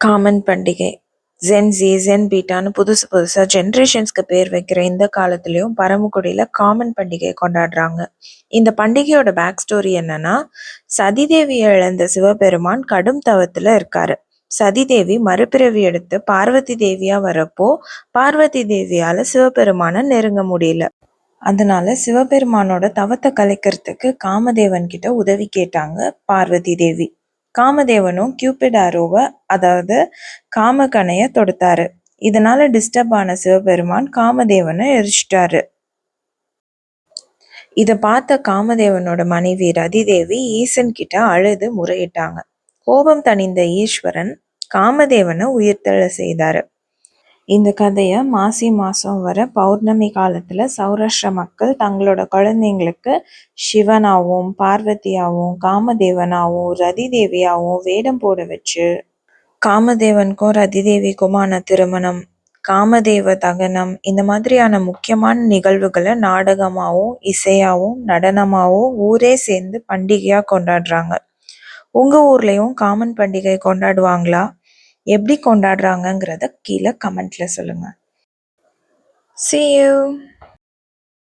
Common பண்டிகை. Gen Z, gen பீட்டான்னு புதுசு புதுசா ஜென்ரேஷன்ஸ்க்கு பேர் வைக்கிற இந்த காலத்துலயும் பரமக்குடியில காமன் பண்டிகை கொண்டாடுறாங்க. இந்த பண்டிகையோட பேக் ஸ்டோரி என்னன்னா, சதிதேவியை இழந்த சிவபெருமான் கடும் தவத்துல இருக்காரு. சதிதேவி மறுபிறவி எடுத்து பார்வதி தேவியா வரப்போ பார்வதி தேவியால சிவபெருமான நெருங்க முடியல. அதனால சிவபெருமானோட தவத்தை கலைக்கிறதுக்கு காமதேவன் கிட்ட உதவி கேட்டாங்க பார்வதி தேவி. காமதேவனும் கியூபிட் ஆரோவை, அதாவது காமக்கணைய தொடுத்தாரு. இதனால டிஸ்டர்ப் ஆன சிவபெருமான் காமதேவனை எரிச்சிட்டாரு. இத பார்த்த காமதேவனோட மனைவி ரதிதேவி ஈசன் கிட்ட அழுது முறையிட்டாங்க. கோபம் தணிந்த ஈஸ்வரன் காமதேவனை உயிர்த்தெழ செய்தாரு. இந்த கதையை மாசி மாதம் வர பௌர்ணமி காலத்தில் சௌராஷ்டிர மக்கள் தங்களோட குழந்தைங்களுக்கு சிவனாகவும் பார்வதியாகவும் காமதேவனாகவும் ரதி தேவியாகவும் வேடம் போட வச்சு காமதேவனுக்கும் ரதி தேவிக்குமான திருமணம், காமதேவ தகனம், இந்த மாதிரியான முக்கியமான நிகழ்வுகளை நாடகமாகவும் இசையாகவும் நடனமாகவும் ஊரே சேர்ந்து பண்டிகையாக கொண்டாடுறாங்க. உங்கள் ஊர்லேயும் காமன் பண்டிகை கொண்டாடுவாங்களா? எப்படி கொண்டாடுறாங்கங்கிறத கீழே கமெண்ட்ல சொல்லுங்க. See you.